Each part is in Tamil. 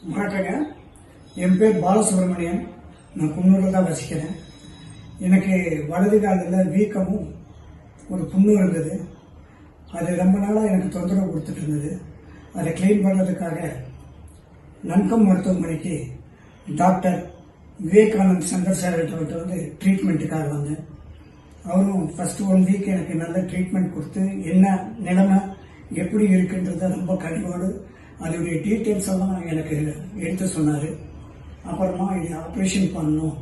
வணக்கங்க. என் பேர் பாலசுப்ரமணியன். நான் குன்னூரில் தான் வசிக்கிறேன். எனக்கு வலது காலில் வீக்கமும் ஒரு புண்ணு இருந்தது. அது ரொம்ப நாளாக எனக்கு தொந்தரவு கொடுத்துட்டு இருந்தது. அதை கிளீன் பண்ணுறதுக்காக நன்கம் மருத்துவமனைக்கு டாக்டர் விவேகானந்த் சங்கர் சார்கிட்ட வந்து ட்ரீட்மெண்ட்டுக்காக வந்தேன். அவரும் ஃபர்ஸ்ட் 1 வீக் எனக்கு நல்ல ட்ரீட்மெண்ட் கொடுத்து என்ன நிலைமை எப்படி இருக்குன்றத ரொம்ப கனிவோடு அதோடைய டீட்டெயில்ஸ் எல்லாம் எனக்கு எடுத்து சொன்னார். அப்புறமா இது ஆப்ரேஷன் பண்ணணும்,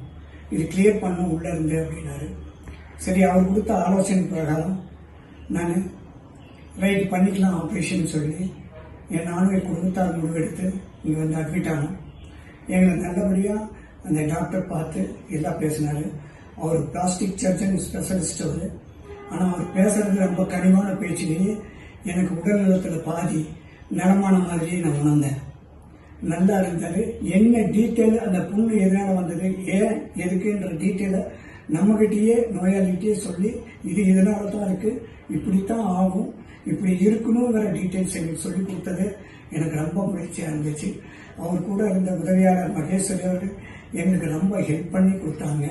இது கிளியர் பண்ணணும் உள்ளே இருந்து அப்படின்னாரு. சரி, அவர் கொடுத்த ஆலோசனை பிரகாரம் நான் ரைட் பண்ணிக்கலாம் ஆப்ரேஷன் சொல்லி நானும் என் குடும்பத்தார் முடிவெடுத்து இங்கே வந்து அட்மிட் ஆனோம். எங்களை நல்லபடியாக அந்த டாக்டர் பார்த்து எல்லாம் பேசினார். அவர் பிளாஸ்டிக் சர்ஜன் ஸ்பெஷலிஸ்ட் அவர். ஆனால் அவர் பேசுறது ரொம்ப கனிவான பேச்சிலேயே எனக்கு உடல் நலத்தில் பாதி நலமான மாதிரியே நான் உணர்ந்தேன். நல்லா இருந்தாரு. என்ன டீட்டெயில் அந்த புண்ணு எதனால வந்தது, ஏன் எதுக்குன்ற டீட்டெயிலை நம்மகிட்டயே நோயாளிகிட்டே சொல்லி இது இதனால தான் இருக்கு, இப்படித்தான் ஆகும், இப்படி இருக்கணுங்கிற டீட்டெயில்ஸ் எங்களுக்கு சொல்லி கொடுத்தது எனக்கு ரொம்ப மகிழ்ச்சியாக இருந்துச்சு. அவர் கூட இருந்த உதவியாளர் மகேஸ்வரி அவர் எங்களுக்கு ரொம்ப ஹெல்ப் பண்ணி கொடுத்தாங்க.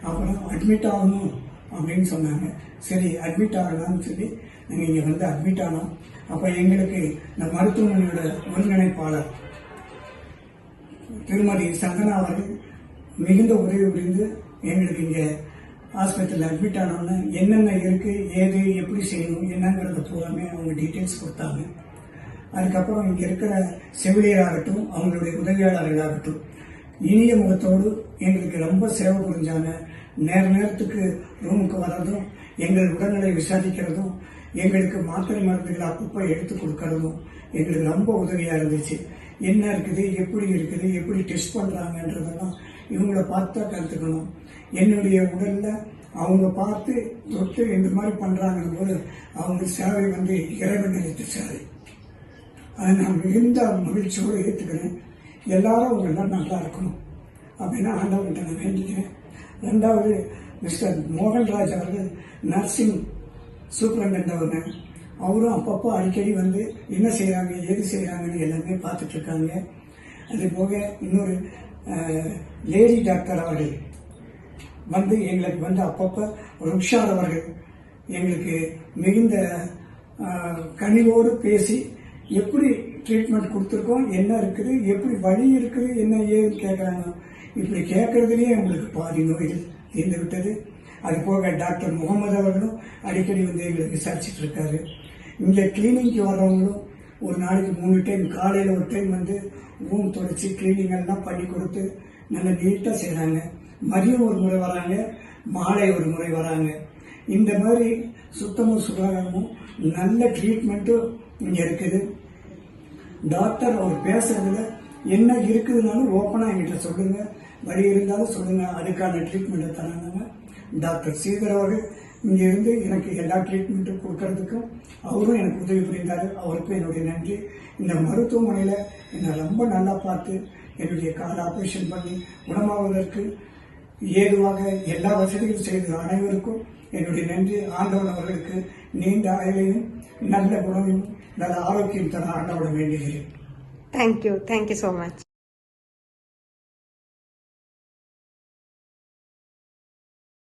அப்புறம் அட்மிட் ஆகணும் அப்படின்னு சொன்னாங்க. சரி, அட்மிட் ஆகலாம்னு சொல்லி நாங்கள் இங்கே வந்து அட்மிட் ஆனோம். அப்போ எங்களுக்கு இந்த மருத்துவமனையோட ஒருங்கிணைப்பாளர் திருமதி சந்தனா அவர்கள் மிகுந்த உதவி புரிந்து எங்களுக்கு இங்கே ஆஸ்பத்திரியில் அட்மிட் ஆனோன்னு என்னென்ன இருக்கு, ஏது எப்படி செய்யணும் என்னங்கிறத பூராமே அவங்க டீட்டெயில்ஸ் கொடுத்தாங்க. அதுக்கப்புறம் இங்கே இருக்கிற செவிலியராகட்டும் அவங்களுடைய உதவியாளர்களாகட்டும் இனிய முகத்தோடு எங்களுக்கு ரொம்ப சேவை புரிஞ்சாங்க. நேரத்துக்கு ரூமுக்கு வர்றதும் எங்கள் உடல்நிலை விசாரிக்கிறதும் எங்களுக்கு மாத்திரை மருந்துகளை அப்பப்போ எடுத்து கொடுக்கறதும் எங்களுக்கு ரொம்ப உதவியாக இருந்துச்சு. என்ன இருக்குது, எப்படி டெஸ்ட் பண்ணுறாங்கன்றதெல்லாம் இவங்கள பார்த்து தான் கற்றுக்கணும். என்னுடைய உடலில் அவங்க பார்த்து தொட்டு இந்த மாதிரி பண்ணுறாங்கன்னு போது அவங்க சேவை வந்து இறைவன் அளித்த சேவை. அதை நான் மிகுந்த மகிழ்ச்சியோடு ஏற்றுக்கிறேன். எல்லாரும் அவங்க எல்லாம் நல்லா இருக்கணும் அப்படின்னா ஆண்டவர்கிட்ட நான் வேண்டிக்கிறேன். 2வது மிஸ்டர் மோகன்ராஜ் அவர்கள் நர்சிங் சூப்பரண்டன்ட் அவங்க. அவரும் அப்பப்போ அடிக்கடி வந்து என்ன செய்கிறாங்க ஏது செய்கிறாங்கன்னு எல்லாமே பார்த்துட்டு இருக்காங்க. அது போக இன்னொரு லேடி டாக்டர் அவர்கள் வந்து எங்களுக்கு வந்து அப்பப்போ ருக்ஷார் அவர்கள் எங்களுக்கு மிகுந்த கனிவோடு பேசி எப்படி ட்ரீட்மெண்ட் கொடுத்துருக்கோம், என்ன இருக்குது, எப்படி வழி இருக்குது, என்ன ஏதுன்னு கேட்குறாங்க. இப்படி கேட்கறதுலேயே எங்களுக்கு பாதி நோய்கள் தீர்ந்து விட்டது. அது போக டாக்டர் முகமது அவர்களும் அடிக்கடி வந்து எங்களுக்கு விசாரிச்சுட்டு இருக்காரு. இங்கே கிளீனிங்க்கு வர்றவங்களும் ஒரு நாளைக்கு 3 டைம், காலையில் ஒரு டைம் வந்து ரூம் தொடச்சி கிளீனிங் எல்லாம் பண்ணி கொடுத்து நல்ல நீட்டாக செய்கிறாங்க. மதியம் ஒரு முறை வராங்க, மாலை ஒரு முறை வராங்க. இந்த மாதிரி சுத்தமும் சுகாதாரமும் நல்ல ட்ரீட்மெண்ட்டும் இங்கே இருக்குது. டாக்டர் அவர் பேசுறதுல என்ன இருக்குதுனாலும் ஓப்பனாக என்கிட்ட சொல்லுங்க, வழி இருந்தாலும் சொல்லுங்க, அதுக்கான ட்ரீட்மெண்ட்டை தராங்க. டாக்டர் ஸ்ரீதர் அவர்கள் இங்கே இருந்து எனக்கு எல்லா ட்ரீட்மெண்ட்டும் கொடுக்கறதுக்கும் அவரும் எனக்கு உதவி புரிந்தார். அவருக்கும் என்னுடைய நன்றி. இந்த மருத்துவமனையில் என்னை ரொம்ப நல்லா பார்த்து என்னுடைய கால் ஆப்ரேஷன் பண்ணி குணமாவதற்கு ஏதுவாக எல்லா வசதிகளும் செய்த அனைவருக்கும் என்னுடைய நன்றி. ஆண்டவன் அவர்களுக்கு நீண்ட ஆயுளையும் நல்ல குணமும் நல்ல ஆரோக்கியம் தர ஆண்டவனை வேண்டுகிறேன். Thank you so much.